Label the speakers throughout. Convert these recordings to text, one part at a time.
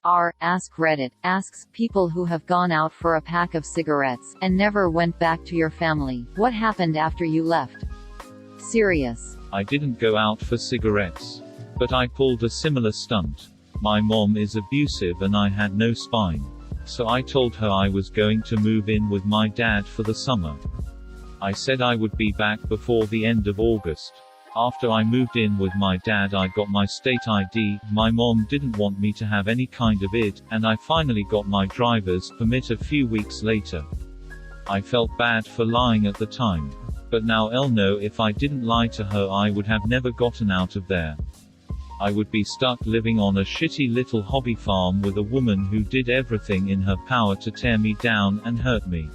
Speaker 1: Askreddit asks, people who have gone out for a pack of cigarettes, and never went back to your family. What happened after you left? Serious.
Speaker 2: I didn't go out for cigarettes. But I pulled a similar stunt. My mom is abusive and I had no spine. So I told her I was going to move in with my dad for the summer. I said I would be back before the end of August. After I moved in with my dad, I got my state ID, my mom didn't want me to have any kind of ID, and I finally got my driver's permit a few weeks later. I felt bad for lying at the time. But now I'll know if I didn't lie to her, I would have never gotten out of there. I would be stuck living on a shitty little hobby farm with a woman who did everything in her power to tear me down and hurt me.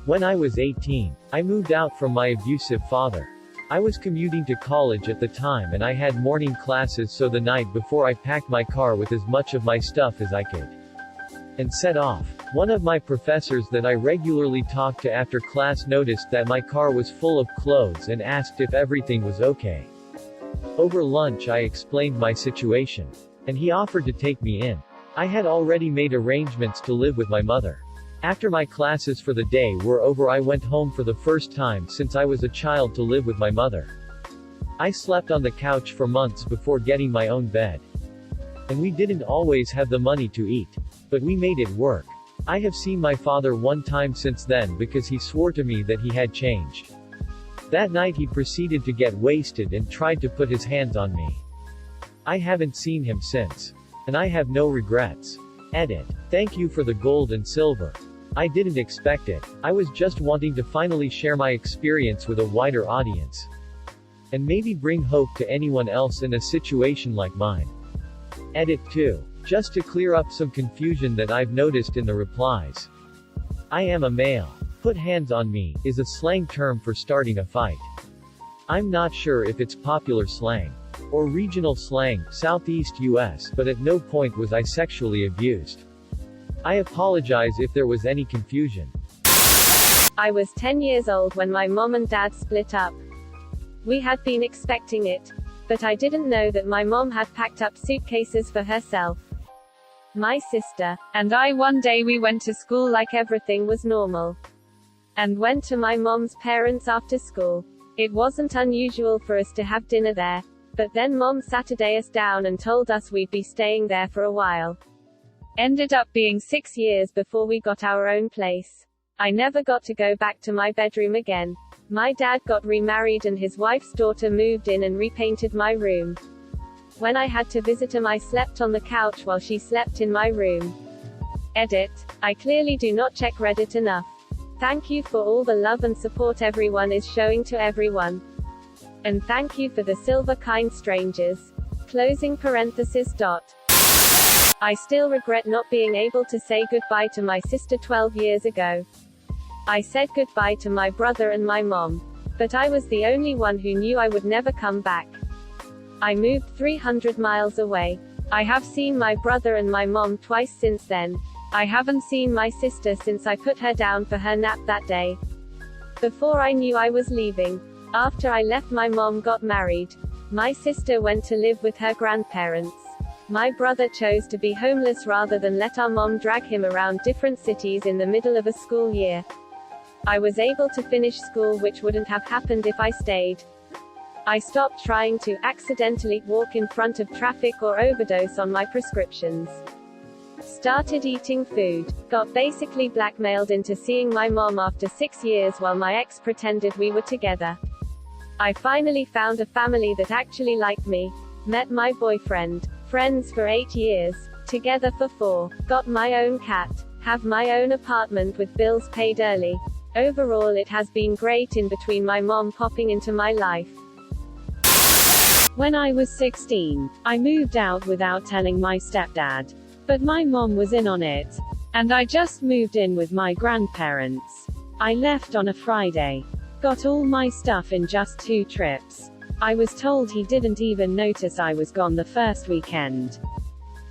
Speaker 3: When I was 18, I moved out from my abusive father. I was commuting to college at the time and I had morning classes, so the night before I packed my car with as much of my stuff as I could and set off. One of my professors that I regularly talked to after class noticed that my car was full of clothes and asked if everything was okay. Over lunch I explained my situation, and he offered to take me in. I had already made arrangements to live with my mother. After my classes for the day were over, I went home for the first time since I was a child to live with my mother. I slept on the couch for months before getting my own bed. And we didn't always have the money to eat. But we made it work. I have seen my father one time since then because he swore to me that he had changed. That night he proceeded to get wasted and tried to put his hands on me. I haven't seen him since. And I have no regrets. Edit. Thank you for the gold and silver. I didn't expect it. I was just wanting to finally share my experience with a wider audience. And maybe bring hope to anyone else in a situation like mine. Edit 2. Just to clear up some confusion that I've noticed in the replies. I am a male. Put hands on me is a slang term for starting a fight. I'm not sure if it's popular slang or regional slang, Southeast US, but at no point was I sexually abused. I apologize if there was any confusion.
Speaker 4: I was 10 years old when my mom and dad split up. We had been expecting it, but I didn't know that my mom had packed up suitcases for herself, my sister, and I. One day we went to school like everything was normal, and went to my mom's parents after school. It wasn't unusual for us to have dinner there, but then mom Saturday us down and told us we'd be staying there for a while. Ended up being 6 years before we got our own place. I never got to go back to my bedroom again. My dad got remarried and his wife's daughter moved in and repainted my room. When I had to visit him, I slept on the couch while she slept in my room. Edit. I clearly do not check Reddit enough. Thank you for all the love and support everyone is showing to everyone. And thank you for the silver, kind strangers. Closing parenthesis. I still regret not being able to say goodbye to my sister 12 years ago. I said goodbye to my brother and my mom. But I was the only one who knew I would never come back. I moved 300 miles away. I have seen my brother and my mom twice since then. I haven't seen my sister since I put her down for her nap that day. Before I knew I was leaving. After I left, my mom got married. My sister went to live with her grandparents. My brother chose to be homeless rather than let our mom drag him around different cities in the middle of a school year. I was able to finish school, which wouldn't have happened if I stayed. I stopped trying to accidentally walk in front of traffic or overdose on my prescriptions. Started eating food. Got basically blackmailed into seeing my mom after 6 years while my ex pretended we were together. I finally found a family that actually liked me. Met my boyfriend. Friends for 8 years. Together for 4. Got my own cat. Have my own apartment with bills paid early. Overall it has been great in between my mom popping into my life.
Speaker 5: When I was 16, I moved out without telling my stepdad. But my mom was in on it. And I just moved in with my grandparents. I left on a Friday. Got all my stuff in just 2 trips. I was told he didn't even notice I was gone the first weekend.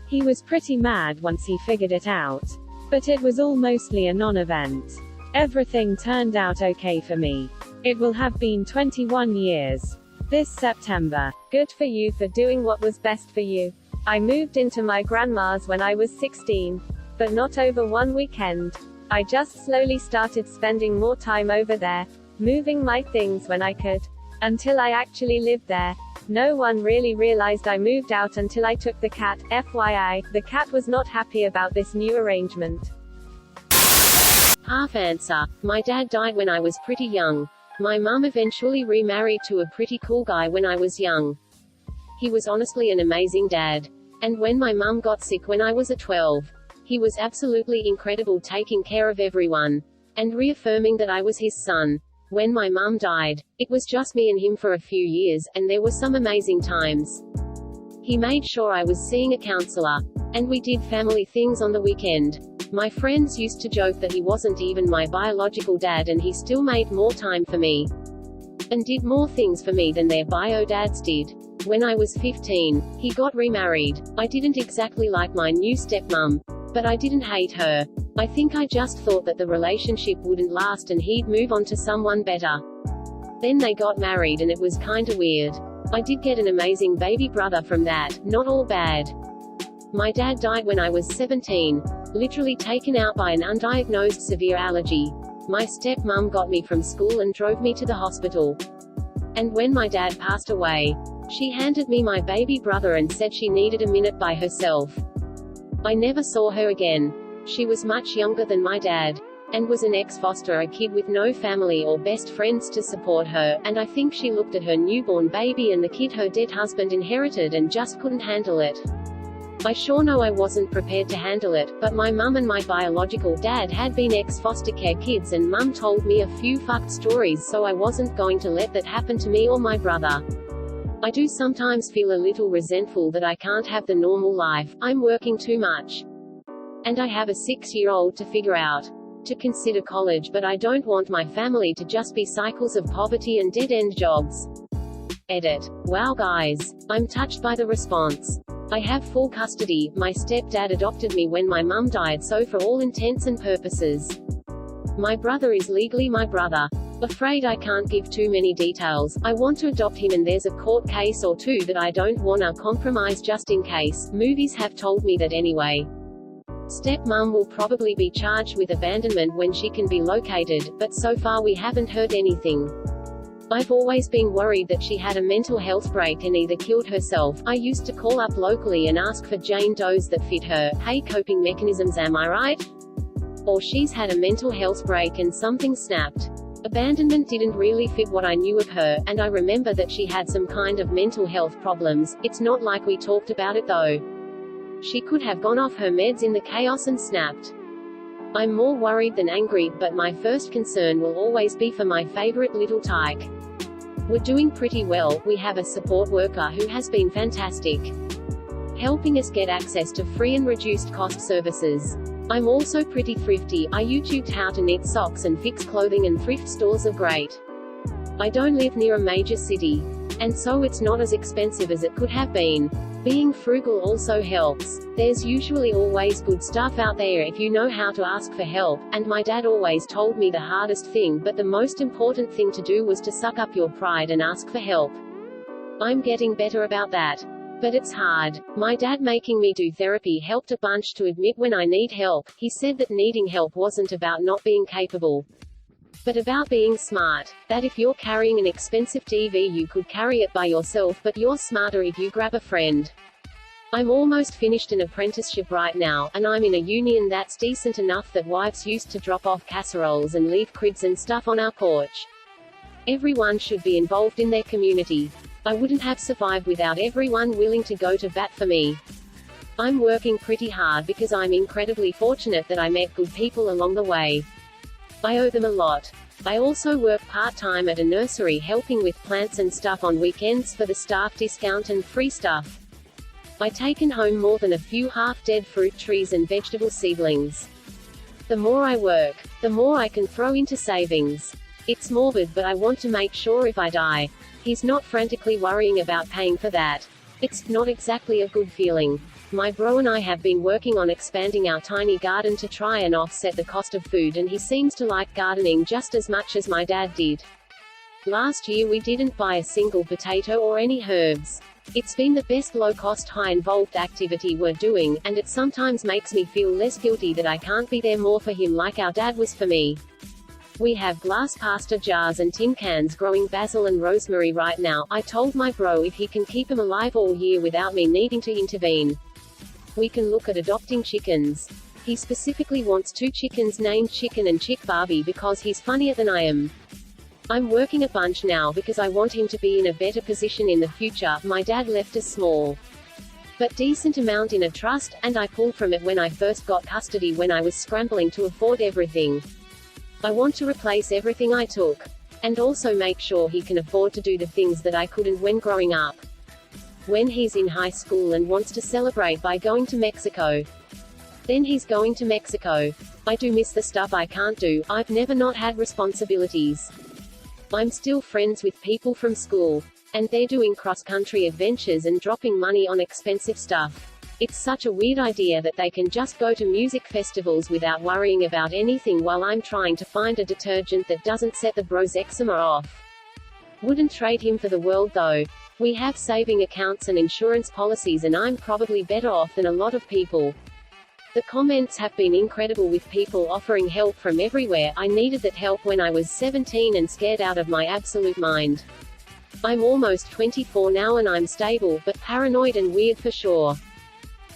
Speaker 5: He was pretty mad once he figured it out. But it was all mostly a non-event. Everything turned out okay for me. It will have been 21 years. This September.
Speaker 4: Good for you for doing what was best for you. I moved into my grandma's when I was 16. But not over one weekend. I just slowly started spending more time over there, moving my things when I could. Until I actually lived there. No one really realized I moved out until I took the cat. FYI, the cat was not happy about this new arrangement.
Speaker 5: Half answer. My dad died when I was pretty young. My mum eventually remarried to a pretty cool guy when I was young. He was honestly an amazing dad. And when my mum got sick when I was 12, he was absolutely incredible, taking care of everyone. And reaffirming that I was his son. When my mum died, it was just me and him for a few years, and there were some amazing times. He made sure I was seeing a counselor. And we did family things on the weekend. My friends used to joke that he wasn't even my biological dad, and he still made more time for me. And did more things for me than their bio dads did. When I was 15, he got remarried. I didn't exactly like my new stepmom. But I didn't hate her. I think I just thought that the relationship wouldn't last and he'd move on to someone better. Then they got married and it was kinda weird. I did get an amazing baby brother from that, not all bad. My dad died when I was 17, literally taken out by an undiagnosed severe allergy. My stepmom got me from school and drove me to the hospital. And when my dad passed away, she handed me my baby brother and said she needed a minute by herself. I never saw her again. She was much younger than my dad, and was an ex-foster, a kid with no family or best friends to support her, and I think she looked at her newborn baby and the kid her dead husband inherited and just couldn't handle it. I sure know I wasn't prepared to handle it, but my mum and my biological dad had been ex-foster care kids, and mum told me a few fucked stories, so I wasn't going to let that happen to me or my brother. I do sometimes feel a little resentful that I can't have the normal life. I'm working too much. And I have a 6-year-old to figure out. To consider college, but I don't want my family to just be cycles of poverty and dead-end jobs. Edit. Wow guys. I'm touched by the response. I have full custody. My stepdad adopted me when my mum died, so for all intents and purposes, my brother is legally my brother. Afraid I can't give too many details. I want to adopt him and there's a court case or two that I don't wanna compromise just in case. Movies have told me that anyway. Stepmom will probably be charged with abandonment when she can be located, but so far we haven't heard anything. I've always been worried that she had a mental health break and either killed herself. I used to call up locally and ask for Jane Does that fit her. Hey, coping mechanisms, am I right? Or she's had a mental health break and something snapped. Abandonment didn't really fit what I knew of her, and I remember that she had some kind of mental health problems. It's not like we talked about it though. She could have gone off her meds in the chaos and snapped. I'm more worried than angry, but my first concern will always be for my favorite little tyke. We're doing pretty well. We have a support worker who has been fantastic, helping us get access to free and reduced cost services. I'm also pretty thrifty. I YouTubed how to knit socks and fix clothing, and thrift stores are great. I don't live near a major city, and so it's not as expensive as it could have been. Being frugal also helps. There's usually always good stuff out there if you know how to ask for help, and my dad always told me the hardest thing but the most important thing to do was to suck up your pride and ask for help. I'm getting better about that. But it's hard. My dad making me do therapy helped a bunch to admit when I need help. He said that needing help wasn't about not being capable, but about being smart. That if you're carrying an expensive TV you could carry it by yourself, but you're smarter if you grab a friend. I'm almost finished an apprenticeship right now, and I'm in a union that's decent enough that wives used to drop off casseroles and leave crids and stuff on our porch. Everyone should be involved in their community. I wouldn't have survived without everyone willing to go to bat for me. I'm working pretty hard because I'm incredibly fortunate that I met good people along the way. I owe them a lot. I also work part-time at a nursery helping with plants and stuff on weekends for the staff discount and free stuff. I taken home more than a few half-dead fruit trees and vegetable seedlings. The more I work, the more I can throw into savings. It's morbid, but I want to make sure if I die, he's not frantically worrying about paying for that. It's not exactly a good feeling. My bro and I have been working on expanding our tiny garden to try and offset the cost of food, and he seems to like gardening just as much as my dad did.
Speaker 6: Last year we didn't buy a single potato or any herbs. It's been the best low-cost, high-involved activity we're doing, and it sometimes makes me feel less guilty that I can't be there more for him like our dad was for me. We have glass pasta jars and tin cans growing basil and rosemary right now. I told my bro if he can keep them alive all year without me needing to intervene, we can look at adopting chickens. He specifically wants 2 chickens named Chicken and Chick Barbie because he's funnier than I am. I'm working a bunch now because I want him to be in a better position in the future. My dad left us small but decent amount in a trust, and I pulled from it when I first got custody when I was scrambling to afford everything. I want to replace everything I took. And also make sure he can afford to do the things that I couldn't when growing up. When he's in high school and wants to celebrate by going to Mexico, then he's going to Mexico. I do miss the stuff I can't do. I've never not had responsibilities. I'm still friends with people from school, and they're doing cross-country adventures and dropping money on expensive stuff. It's such a weird idea that they can just go to music festivals without worrying about anything while I'm trying to find a detergent that doesn't set the bros' eczema off. Wouldn't trade him for the world though. We have saving accounts and insurance policies and I'm probably better off than a lot of people. The comments have been incredible with people offering help from everywhere. I needed that help when I was 17 and scared out of my absolute mind. I'm almost 24 now and I'm stable, but paranoid and weird for sure.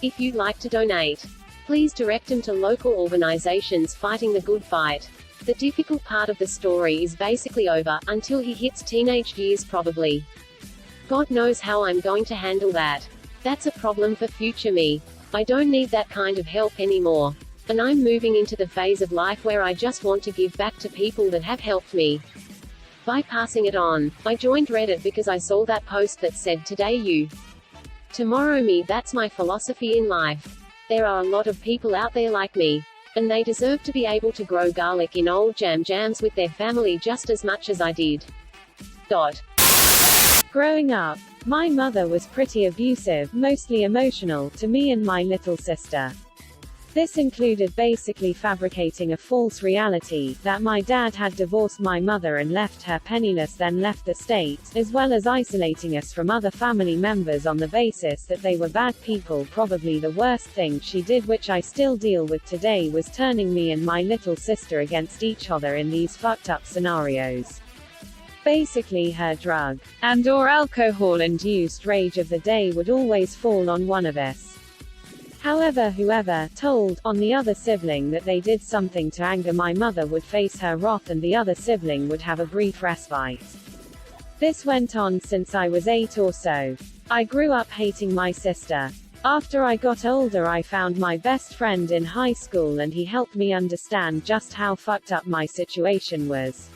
Speaker 6: If you'd like to donate, please direct them to local organizations fighting the good fight. The difficult part of the story is basically over, until he hits teenage years probably. God knows how I'm going to handle that. That's a problem for future me. I don't need that kind of help anymore. And I'm moving into the phase of life where I just want to give back to people that have helped me by passing it on. I joined Reddit because I saw that post that said today you, tomorrow me. That's my philosophy in life. There are a lot of people out there like me, and they deserve to be able to grow garlic in old jams with their family just as much as I did.
Speaker 5: Growing up, my mother was pretty abusive, mostly emotional, to me and my little sister. This included basically fabricating a false reality, that my dad had divorced my mother and left her penniless, then left the state, as well as isolating us from other family members on the basis that they were bad people. Probably the worst thing she did, which I still deal with today, was turning me and my little sister against each other in these fucked up scenarios. Basically her drug and or alcohol-induced rage of the day would always fall on one of us. However, whoever told on the other sibling that they did something to anger my mother would face her wrath and the other sibling would have a brief respite. This went on since I was 8 or so. I grew up hating my sister. After I got older I found my best friend in high school and he helped me understand just how fucked up my situation was.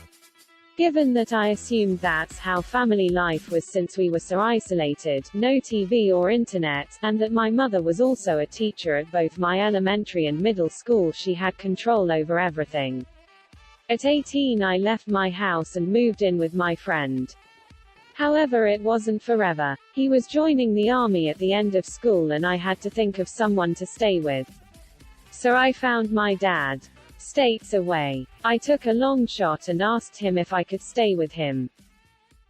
Speaker 5: Given that I assumed that's how family life was since we were so isolated, no TV or internet, and that my mother was also a teacher at both my elementary and middle school, she had control over everything. At 18 I left my house and moved in with my friend. However, it wasn't forever. He was joining the army at the end of school and I had to think of someone to stay with. So I found my dad. States away. I took a long shot and asked him if I could stay with him.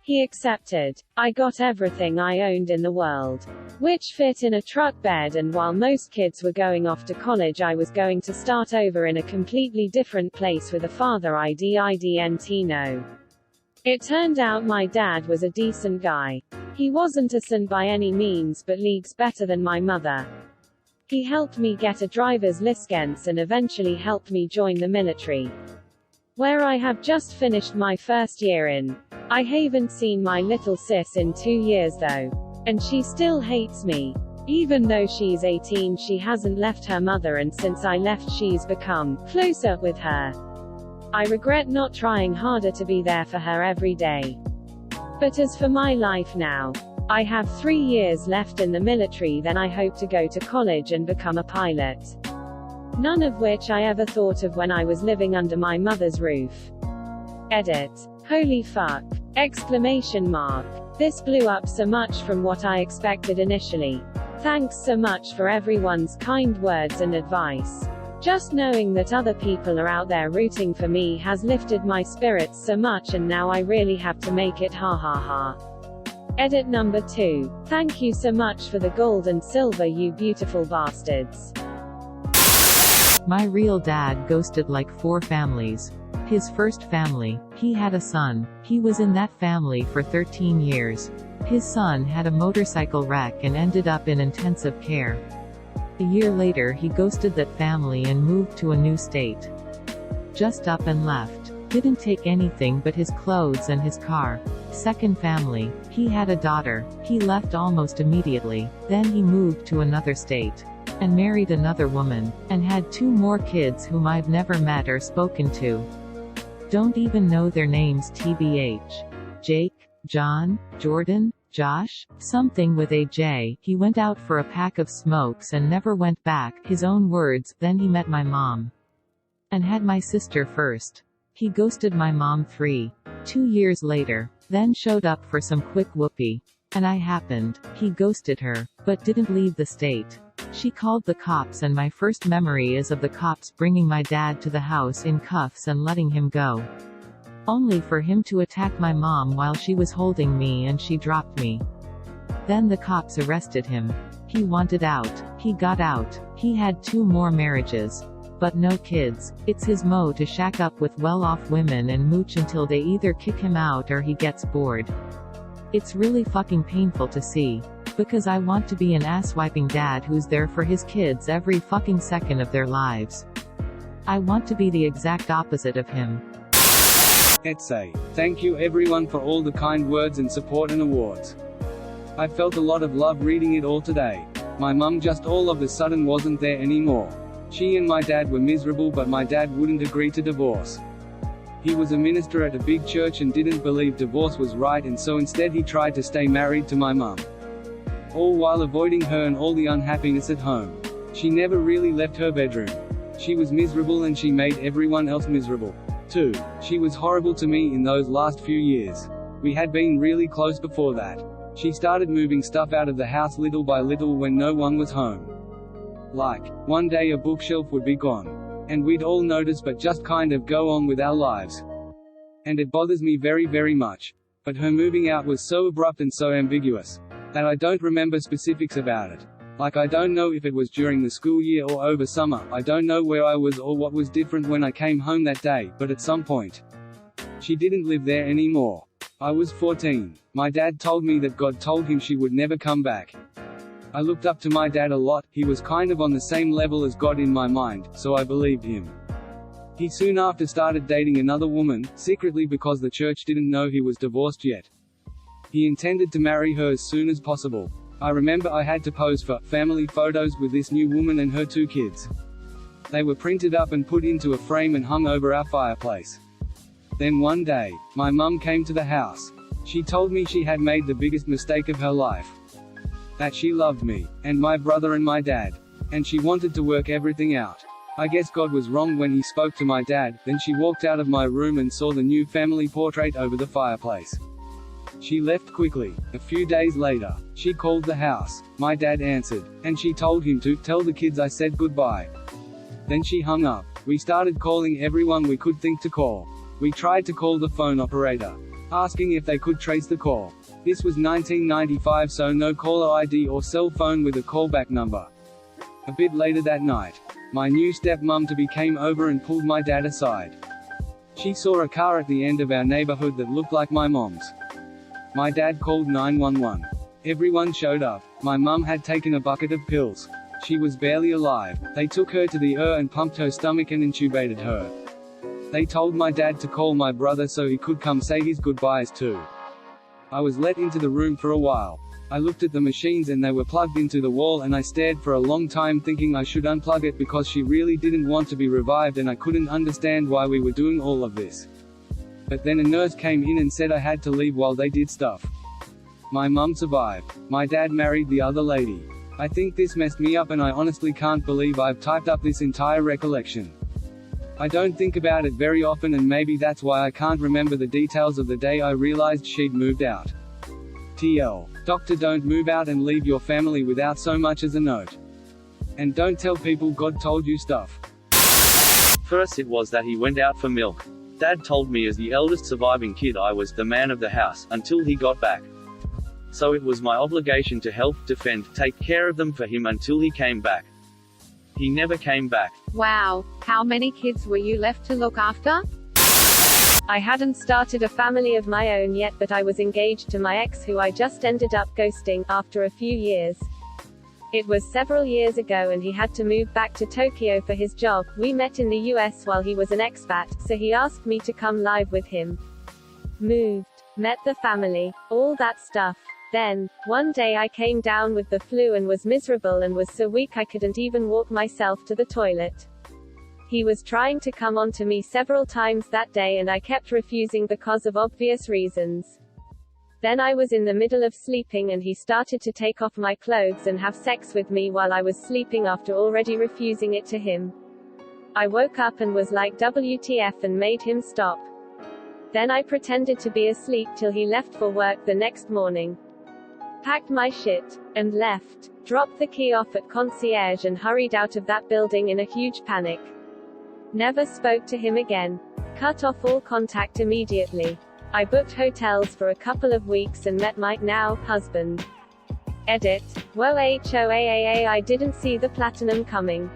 Speaker 5: He accepted. I got everything I owned in the world, which fit in a truck bed, and while most kids were going off to college I was going to start over in a completely different place with a father I didn't know. It turned out my dad was a decent guy. He wasn't a saint by any means, but leagues better than my mother. He helped me get a driver's license and eventually helped me join the military, where I have just finished my first year in. I haven't seen my little sis in 2 years though. And she still hates me. Even though she's 18 she hasn't left her mother, and since I left she's become closer with her. I regret not trying harder to be there for her every day. But as for my life now, I have 3 years left in the military, then I hope to go to college and become a pilot. None of which I ever thought of when I was living under my mother's roof. Edit. Holy fuck! Exclamation mark. This blew up so much from what I expected initially. Thanks so much for everyone's kind words and advice. Just knowing that other people are out there rooting for me has lifted my spirits so much, and now I really have to make it, ha ha ha. Edit number 2. Thank you so much for the gold and silver, you beautiful bastards.
Speaker 7: My real dad ghosted like 4 families. His first family, he had a son. He was in that family for 13 years. His son had a motorcycle wreck and ended up in intensive care. A year later he ghosted that family and moved to a new state. Just up and left. Didn't take anything but his clothes and his car. Second family, he had a daughter. He left almost immediately. Then he moved to another state. And married another woman. And had 2 more kids whom I've never met or spoken to. Don't even know their names, tbh. Jake, John, Jordan, Josh, something with a J. He went out for a pack of smokes and never went back, his own words. Then he met my mom. And had my sister first. He ghosted my mom 2 years later. Then showed up for some quick whoopee. And I happened. He ghosted her, but didn't leave the state. She called the cops, and my first memory is of the cops bringing my dad to the house in cuffs and letting him go. Only for him to attack my mom while she was holding me, and she dropped me. Then the cops arrested him. He wanted out. He got out. He had 2 more marriages. But no kids. It's his mo to shack up with well-off women and mooch until they either kick him out or he gets bored. It's really fucking painful to see. Because I want to be an ass-wiping dad who's there for his kids every fucking second of their lives. I want to be the exact opposite of him.
Speaker 8: Etsy. Thank you everyone for all the kind words and support and awards. I felt a lot of love reading it all today. My mum just all of a sudden wasn't there anymore. She and my dad were miserable, but my dad wouldn't agree to divorce. He was a minister at a big church and didn't believe divorce was right, and so instead he tried to stay married to my mum. All while avoiding her and all the unhappiness at home. She never really left her bedroom. She was miserable and she made everyone else miserable. 2. She was horrible to me in those last few years. We had been really close before that. She started moving stuff out of the house little by little when no one was home. Like, one day a bookshelf would be gone. And we'd all notice but just kind of go on with our lives. And it bothers me very, very much. But her moving out was so abrupt and so ambiguous that I don't remember specifics about it. Like, I don't know if it was during the school year or over summer, I don't know where I was or what was different when I came home that day, but at some point, she didn't live there anymore. I was 14. My dad told me that God told him she would never come back. I looked up to my dad a lot. He was kind of on the same level as God in my mind, so I believed him. He soon after started dating another woman, secretly because the church didn't know he was divorced yet. He intended to marry her as soon as possible. I remember I had to pose for family photos with this new woman and her 2 kids. They were printed up and put into a frame and hung over our fireplace. Then one day, my mum came to the house. She told me she had made the biggest mistake of her life. That she loved me, and my brother and my dad. And she wanted to work everything out. I guess God was wrong when he spoke to my dad. Then she walked out of my room and saw the new family portrait over the fireplace. She left quickly. A few days later, she called the house. My dad answered, and she told him to tell the kids I said goodbye. Then she hung up. We started calling everyone we could think to call. We tried to call the phone operator, asking if they could trace the call. This was 1995, so no caller ID or cell phone with a callback number. A bit later that night, my new stepmom-to-be came over and pulled my dad aside. She saw a car at the end of our neighborhood that looked like my mom's. My dad called 911. Everyone showed up. My mum had taken a bucket of pills. She was barely alive. They took her to the ER and pumped her stomach and intubated her. They told my dad to call my brother so he could come say his goodbyes too. I was let into the room for a while. I looked at the machines and they were plugged into the wall, and I stared for a long time thinking I should unplug it because she really didn't want to be revived, and I couldn't understand why we were doing all of this. But then a nurse came in and said I had to leave while they did stuff. My mum survived. My dad married the other lady. I think this messed me up, and I honestly can't believe I've typed up this entire recollection. I don't think about it very often, and maybe that's why I can't remember the details of the day I realized she'd moved out. TL. Doctor, don't move out and leave your family without so much as a note. And don't tell people God told you stuff.
Speaker 9: First it was that he went out for milk. Dad told me as the eldest surviving kid I was the man of the house, until he got back. So it was my obligation to help, defend, take care of them for him until he came back. He never came back.
Speaker 10: Wow, how many kids were you left to look after?
Speaker 4: I hadn't started a family of my own yet, but I was engaged to my ex who I just ended up ghosting, after a few years. It was several years ago and he had to move back to Tokyo for his job. We met in the US while he was an expat, so he asked me to come live with him. Moved. Met the family. All that stuff. Then, one day I came down with the flu and was miserable and was so weak I couldn't even walk myself to the toilet. He was trying to come on to me several times that day and I kept refusing because of obvious reasons. Then I was in the middle of sleeping and he started to take off my clothes and have sex with me while I was sleeping after already refusing it to him. I woke up and was like WTF and made him stop. Then I pretended to be asleep till he left for work the next morning. Packed my shit, and left. Dropped the key off at concierge and hurried out of that building in a huge panic. Never spoke to him again. Cut off all contact immediately. I booked hotels for a couple of weeks and met my, now, husband. Edit. Whoa HOAAA, I didn't see the platinum coming.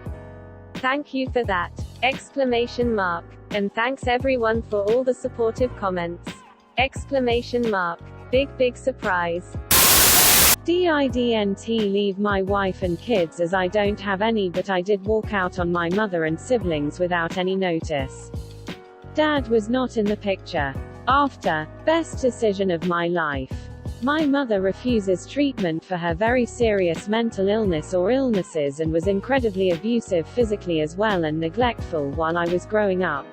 Speaker 4: Thank you for that! Exclamation mark. And thanks everyone for all the supportive comments. Exclamation mark. Big surprise.
Speaker 5: Didn't leave my wife and kids as I don't have any, but I did walk out on my mother and siblings without any notice. Dad was not in the picture. After, best decision of my life. My mother refuses treatment for her very serious mental illness or illnesses and was incredibly abusive physically as well and neglectful while I was growing up.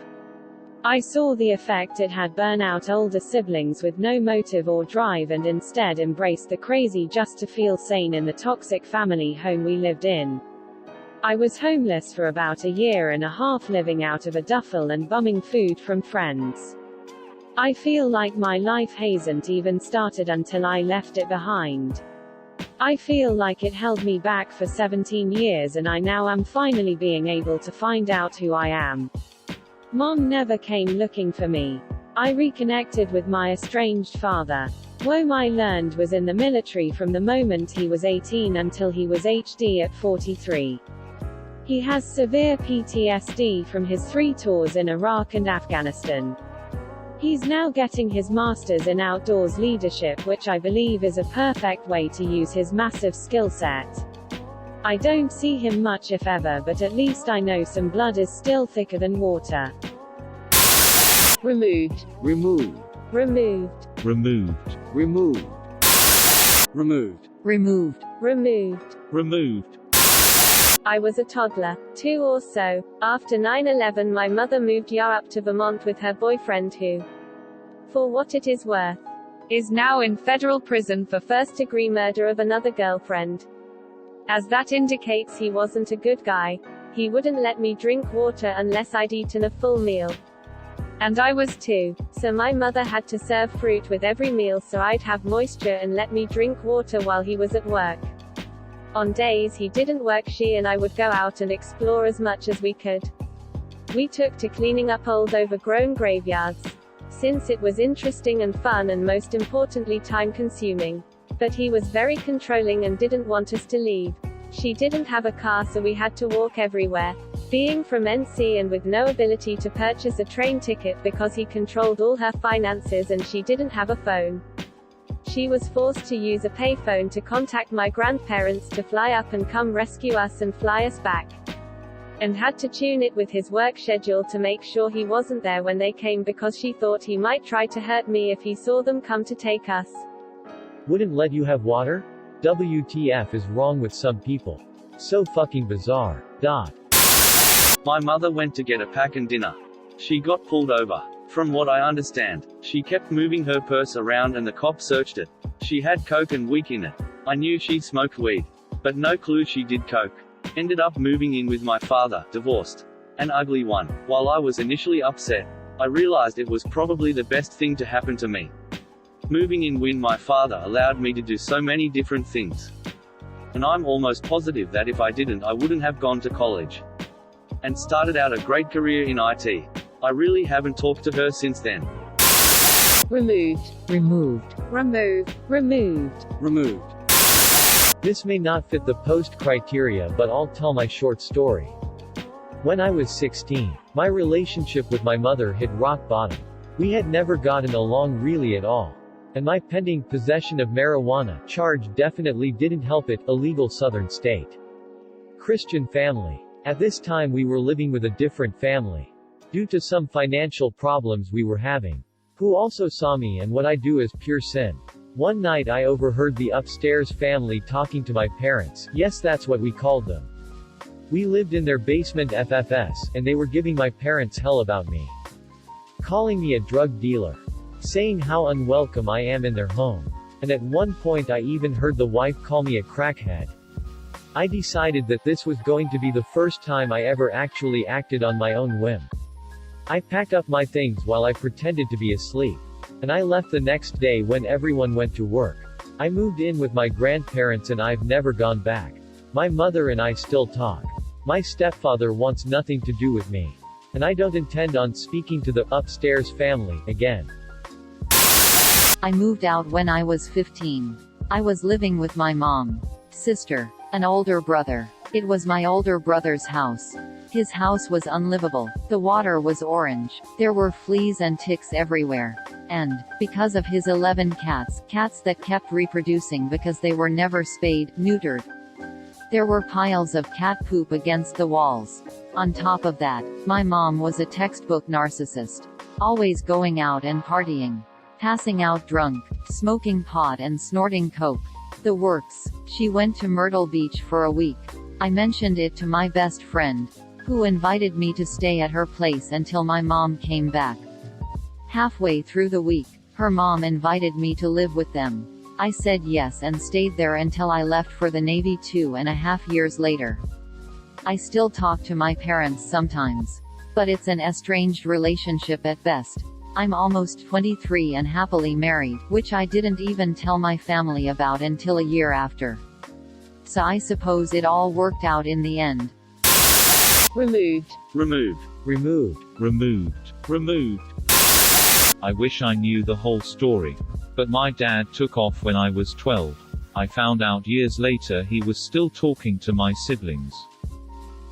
Speaker 5: I saw the effect it had: burn out older siblings with no motive or drive and instead embraced the crazy just to feel sane in the toxic family home we lived in. I was homeless for about a year and a half, living out of a duffel and bumming food from friends. I feel like my life hasn't even started until I left it behind. I feel like it held me back for 17 years and I now am finally being able to find out who I am. Mom never came looking for me. I reconnected with my estranged father. Whom I learned was in the military from the moment he was 18 until he was HD at 43. He has severe PTSD from his 3 tours in Iraq and Afghanistan. He's now getting his master's in outdoors leadership, which I believe is a perfect way to use his massive skill set. I don't see him much if ever, but at least I know some blood is still thicker than water.
Speaker 6: Removed.
Speaker 3: Removed.
Speaker 4: Removed.
Speaker 2: Removed.
Speaker 3: Removed.
Speaker 8: Removed.
Speaker 1: Removed.
Speaker 4: Removed.
Speaker 2: Removed.
Speaker 4: I was a toddler, 2 or so. After 9/11 my mother moved up to Vermont with her boyfriend who, for what it is worth, is now in federal prison for first-degree murder of another girlfriend. As that indicates he wasn't a good guy. He wouldn't let me drink water unless I'd eaten a full meal. And I was 2, so my mother had to serve fruit with every meal so I'd have moisture and let me drink water while he was at work. On days he didn't work, she and I would go out and explore as much as we could. We took to cleaning up old overgrown graveyards. Since it was interesting and fun and most importantly time-consuming. But he was very controlling and didn't want us to leave. She didn't have a car so we had to walk everywhere. Being from NC and with no ability to purchase a train ticket because he controlled all her finances and she didn't have a phone. She was forced to use a payphone to contact my grandparents to fly up and come rescue us and fly us back. And had to tune it with his work schedule to make sure he wasn't there when they came because she thought he might try to hurt me if he saw them come to take us.
Speaker 3: Wouldn't let you have water? WTF is wrong with some people. So fucking bizarre.
Speaker 9: My mother went to get a pack and dinner. She got pulled over. From what I understand, she kept moving her purse around and the cop searched it. She had coke and weed in it. I knew she smoked weed. But no clue she did coke. Ended up moving in with my father, divorced. An ugly one. While I was initially upset, I realized it was probably the best thing to happen to me. Moving in with my father allowed me to do so many different things. And I'm almost positive that if I didn't I wouldn't have gone to college. and started out a great career in IT. I really haven't talked to her since then.
Speaker 6: Removed.
Speaker 7: Removed.
Speaker 10: Remove.
Speaker 5: Removed.
Speaker 8: Removed.
Speaker 3: This may not fit the post criteria, but I'll tell my short story. When I was 16, my relationship with my mother hit rock bottom. We had never gotten along really at all. And my pending possession of marijuana charge definitely didn't help it, a legal southern state. Christian family. At this time we were living with a different family. Due to some financial problems we were having. Who also saw me and what I do as pure sin. One night I overheard the upstairs family talking to my parents, yes that's what we called them. We lived in their basement FFS, and they were giving my parents hell about me. Calling me a drug dealer. Saying how unwelcome I am in their home. And at one point I even heard the wife call me a crackhead. I decided that this was going to be the first time I ever actually acted on my own whim. I packed up my things while I pretended to be asleep. And I left the next day when everyone went to work. I moved in with my grandparents and I've never gone back. My mother and I still talk. My stepfather wants nothing to do with me. And I don't intend on speaking to the upstairs family again.
Speaker 1: I moved out when I was 15. I was living with my mom, sister, an older brother. It was my older brother's house. His house was unlivable. The water was orange. There were fleas and ticks everywhere. And, because of his 11 cats that kept reproducing because they were never spayed, neutered. There were piles of cat poop against the walls. On top of that, my mom was a textbook narcissist. Always going out and partying. Passing out drunk, smoking pot and snorting coke. The works. She went to Myrtle Beach for a week. I mentioned it to my best friend, who invited me to stay at her place until my mom came back. Halfway through the week, her mom invited me to live with them. I said yes and stayed there until I left for the Navy 2.5 years later. I still talk to my parents sometimes. But it's an estranged relationship at best. I'm almost 23 and happily married, which I didn't even tell my family about until a year after. So I suppose it all worked out in the end.
Speaker 6: Removed.
Speaker 9: Removed.
Speaker 3: Removed.
Speaker 2: Removed. Removed. I wish I knew the whole story. But my dad took off when I was 12. I found out years later he was still talking to my siblings.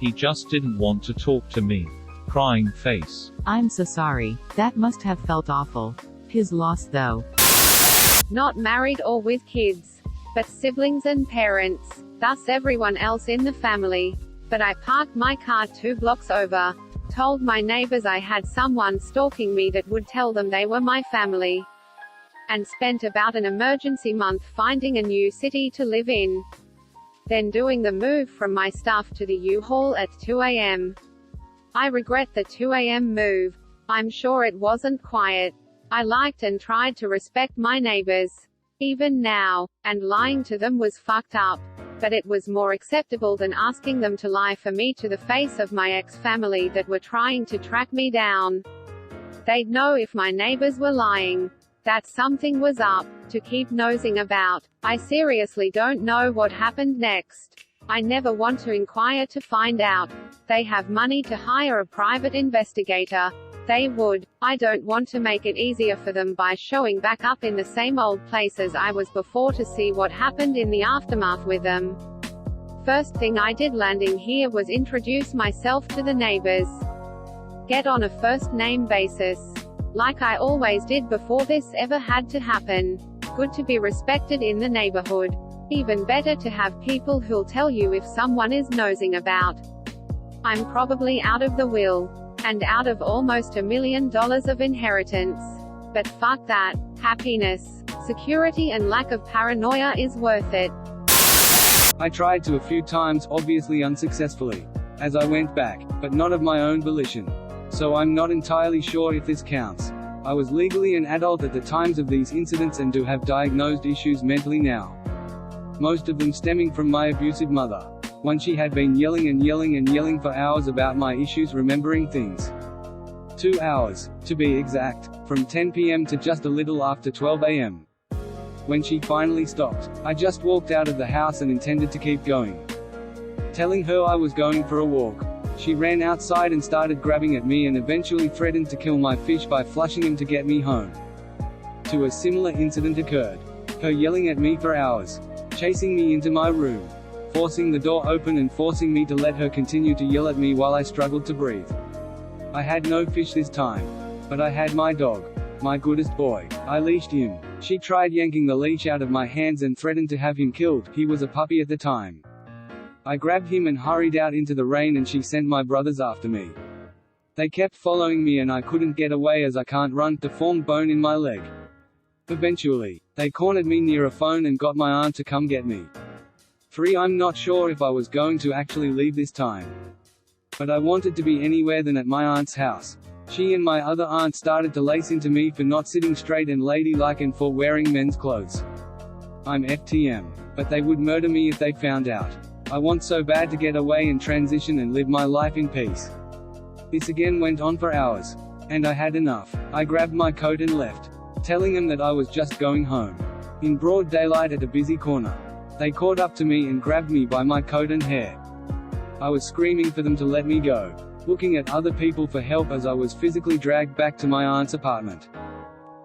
Speaker 2: He just didn't want to talk to me. Crying face.
Speaker 7: I'm so sorry. That must have felt awful. His loss though.
Speaker 10: Not married or with kids. But siblings and parents. Thus everyone else in the family. But I parked my car 2 blocks over. Told my neighbors I had someone stalking me that would tell them they were my family. And spent about an emergency month finding a new city to live in. Then doing the move from my stuff to the U-Haul at 2 a.m. I regret the 2 a.m. move. I'm sure it wasn't quiet. I liked and tried to respect my neighbors. Even now. And lying to them was fucked up. But it was more acceptable than asking them to lie for me to the face of my ex-family that were trying to track me down. They'd know if my neighbors were lying. That something was up, to keep nosing about. I seriously don't know what happened next. I never want to inquire to find out. They have money to hire a private investigator. They would. I don't want to make it easier for them by showing back up in the same old place as I was before to see what happened in the aftermath with them. First thing I did landing here was introduce myself to the neighbors. Get on a first name basis. Like I always did before this ever had to happen. Good to be respected in the neighborhood. Even better to have people who'll tell you if someone is nosing about. I'm probably out of the will. And out of almost $1 million of inheritance. But fuck that. Happiness, security and lack of paranoia is worth it.
Speaker 8: I tried to a few times, obviously unsuccessfully. As I went back, but not of my own volition. So I'm not entirely sure if this counts. I was legally an adult at the times of these incidents and do have diagnosed issues mentally now. Most of them stemming from my abusive mother. When she had been yelling and yelling and yelling for hours about my issues remembering things. 2 hours, to be exact, from 10 p.m. to just a little after 12 a.m. When she finally stopped, I just walked out of the house and intended to keep going. Telling her I was going for a walk. She ran outside and started grabbing at me and eventually threatened to kill my fish by flushing him to get me home. A similar incident occurred. Her yelling at me for hours, chasing me into my room, forcing the door open and forcing me to let her continue to yell at me while I struggled to breathe. I had no fish this time, but I had my dog, my goodest boy. I leashed him. She tried yanking the leash out of my hands and threatened to have him killed. He was a puppy at the time. I grabbed him and hurried out into the rain, and she sent my brothers after me. They kept following me and I couldn't get away as I can't run, deformed bone in my leg. Eventually, they cornered me near a phone and got my aunt to come get me. 3. I'm not sure if I was going to actually leave this time, but I wanted to be anywhere than at my aunt's house. She and my other aunt started to lace into me for not sitting straight and ladylike and for wearing men's clothes. I'm FTM, but they would murder me if they found out. I want so bad to get away and transition and live my life in peace. This again went on for hours, and I had enough. I grabbed my coat and left, telling them that I was just going home. In broad daylight at a busy corner, they caught up to me and grabbed me by my coat and hair. I was screaming for them to let me go, looking at other people for help as I was physically dragged back to my aunt's apartment.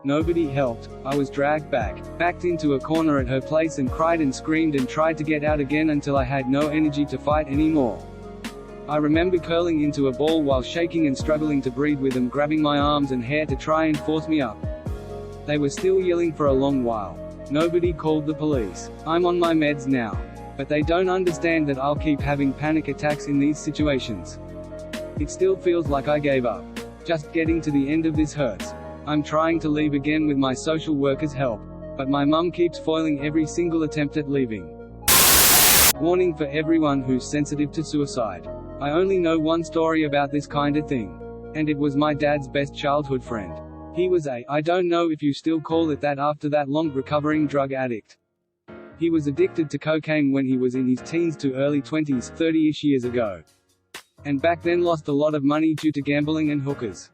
Speaker 8: Nobody helped. I was dragged backed into a corner at her place and cried and screamed and tried to get out again until I had no energy to fight anymore. I remember curling into a ball while shaking and struggling to breathe, with them grabbing my arms and hair to try and force me up. They were still yelling for a long while. Nobody called the police. I'm on my meds now, but they don't understand that I'll keep having panic attacks in these situations. It still feels like I gave up. Just getting to the end of this hurts. I'm trying to leave again with my social worker's help, but my mum keeps foiling every single attempt at leaving. Warning for everyone who's sensitive to suicide. I only know one story about this kind of thing, and it was my dad's best childhood friend. He was I don't know if you still call it that after that long, recovering drug addict. He was addicted to cocaine when he was in his teens to early 20s, 30-ish years ago. And back then lost a lot of money due to gambling and hookers.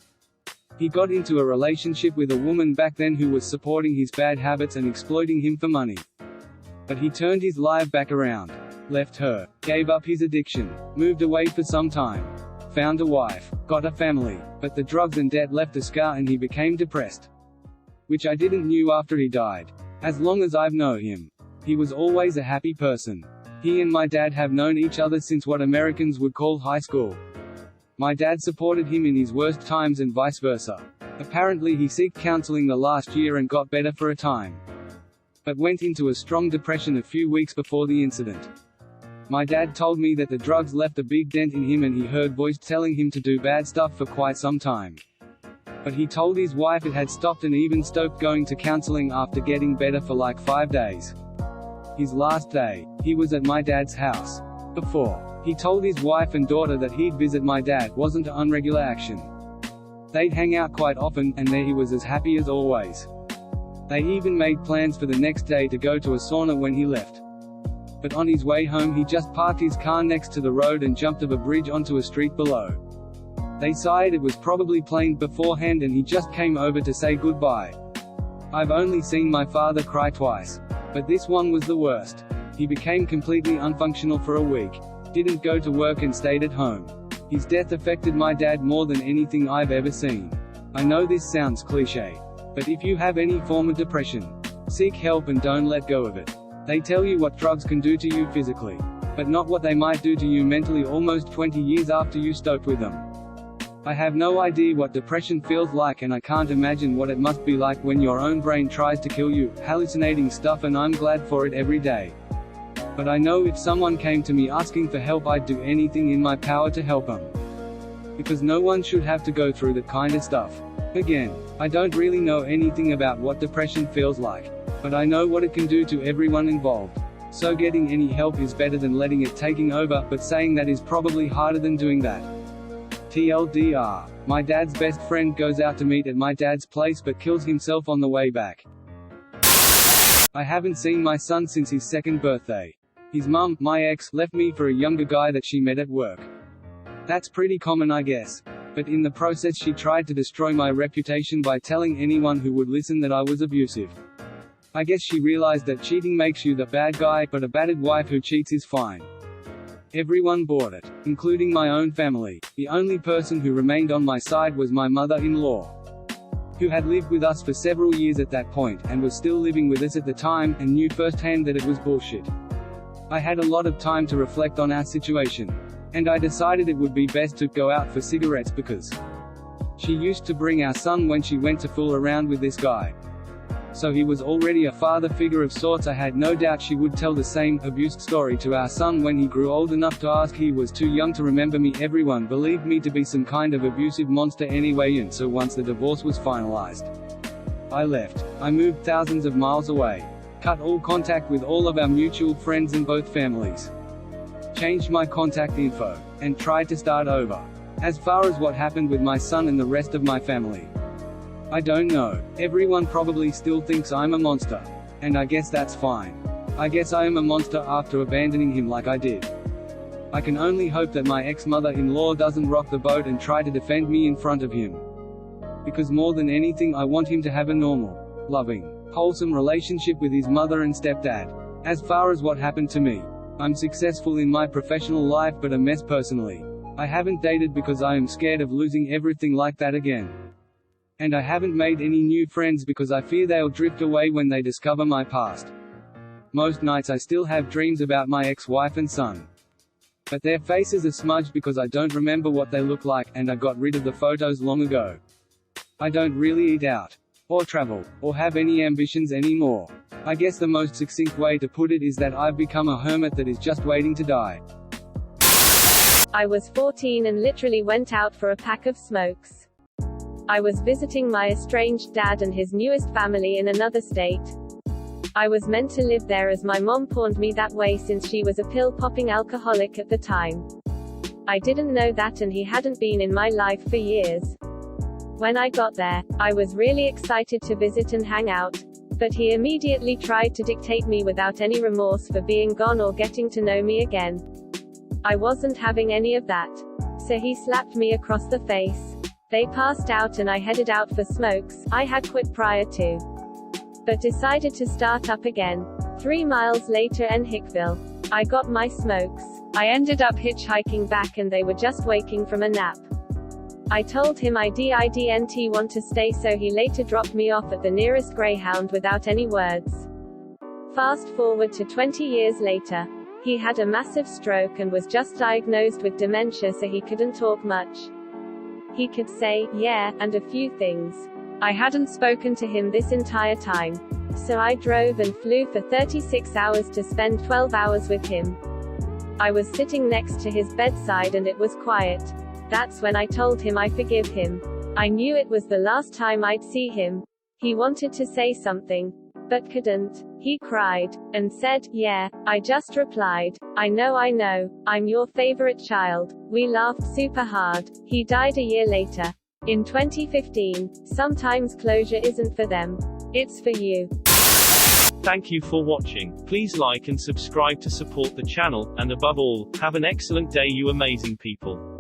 Speaker 8: He got into a relationship with a woman back then who was supporting his bad habits and exploiting him for money. But he turned his life back around, left her, gave up his addiction, moved away for some time, found a wife, got a family, but the drugs and debt left a scar and he became depressed. Which I didn't knew after he died. As long as I've known him, he was always a happy person. He and my dad have known each other since what Americans would call high school. My dad supported him in his worst times and vice versa. Apparently he sought counseling the last year and got better for a time, but went into a strong depression a few weeks before the incident. My dad told me that the drugs left a big dent in him and he heard voice telling him to do bad stuff for quite some time. But he told his wife it had stopped and even stopped going to counseling after getting better for like 5 days. His last day, he was at my dad's house. Before he told his wife and daughter that he'd visit my dad wasn't an unregular action. They'd hang out quite often, and there he was as happy as always. They even made plans for the next day to go to a sauna when he left. But on his way home he just parked his car next to the road and jumped off a bridge onto a street below. They sighed it was probably planned beforehand and he just came over to say goodbye. I've only seen my father cry twice, but this one was the worst. He became completely unfunctional for a week. Didn't go to work and stayed at home. His death affected my dad more than anything I've ever seen. I know this sounds cliché, but if you have any form of depression, seek help and don't let go of it. They tell you what drugs can do to you physically, but not what they might do to you mentally almost 20 years after you stopped with them. I have no idea what depression feels like, and I can't imagine what it must be like when your own brain tries to kill you, hallucinating stuff, and I'm glad for it every day. But I know if someone came to me asking for help, I'd do anything in my power to help them. Because no one should have to go through that kind of stuff. Again, I don't really know anything about what depression feels like, but I know what it can do to everyone involved. So getting any help is better than letting it taking over, but saying that is probably harder than doing that. TLDR. My dad's best friend goes out to meet at my dad's place but kills himself on the way back. I haven't seen my son since his 2nd birthday. His mum, my ex, left me for a younger guy that she met at work. That's pretty common, I guess. But in the process she tried to destroy my reputation by telling anyone who would listen that I was abusive. I guess she realized that cheating makes you the bad guy, but a battered wife who cheats is fine. Everyone bought it, including my own family. The only person who remained on my side was my mother-in-law, who had lived with us for several years at that point, and was still living with us at the time, and knew firsthand that it was bullshit. I had a lot of time to reflect on our situation, and I decided it would be best to go out for cigarettes because she used to bring our son when she went to fool around with this guy. So he was already a father figure of sorts. I had no doubt she would tell the same abused story to our son when he grew old enough to ask. He was too young to remember me. Everyone believed me to be some kind of abusive monster anyway, and so once the divorce was finalized, I left. I moved thousands of miles away, cut all contact with all of our mutual friends in both families, changed my contact info, and tried to start over. As far as what happened with my son and the rest of my family, I don't know. Everyone probably still thinks I'm a monster. And I guess that's fine. I guess I am a monster after abandoning him like I did. I can only hope that my ex-mother-in-law doesn't rock the boat and try to defend me in front of him. Because more than anything, I want him to have a normal, loving, wholesome relationship with his mother and stepdad. As far as what happened to me, I'm successful in my professional life but a mess personally. I haven't dated because I am scared of losing everything like that again. And I haven't made any new friends because I fear they'll drift away when they discover my past. Most nights I still have dreams about my ex-wife and son, but their faces are smudged because I don't remember what they look like, and I got rid of the photos long ago. I don't really eat out, or travel, or have any ambitions anymore. I guess the most succinct way to put it is that I've become a hermit that is just waiting to die.
Speaker 4: I was 14 and literally went out for a pack of smokes. I was visiting my estranged dad and his newest family in another state. I was meant to live there as my mom pawned me that way since she was a pill-popping alcoholic at the time. I didn't know that, and he hadn't been in my life for years. When I got there, I was really excited to visit and hang out, but he immediately tried to dictate me without any remorse for being gone or getting to know me again. I wasn't having any of that. So he slapped me across the face. They passed out and I headed out for smokes. I had quit prior to, but decided to start up again. 3 miles later in Hickville, I got my smokes. I ended up hitchhiking back and they were just waking from a nap. I told him I didn't want to stay, so he later dropped me off at the nearest Greyhound without any words. Fast forward to 20 years later. He had a massive stroke and was just diagnosed with dementia, so he couldn't talk much. He could say, yeah, and a few things. I hadn't spoken to him this entire time. So I drove and flew for 36 hours to spend 12 hours with him. I was sitting next to his bedside and it was quiet. That's when I told him I forgive him. I knew it was the last time I'd see him. He wanted to say something, but couldn't. He cried, and said, yeah. I just replied, I know, I'm your favorite child. We laughed super hard. He died a year later. In 2015. Sometimes closure isn't for them. It's for you.
Speaker 11: Thank you for watching. Please like and subscribe to support the channel, and above all, have an excellent day, you amazing people.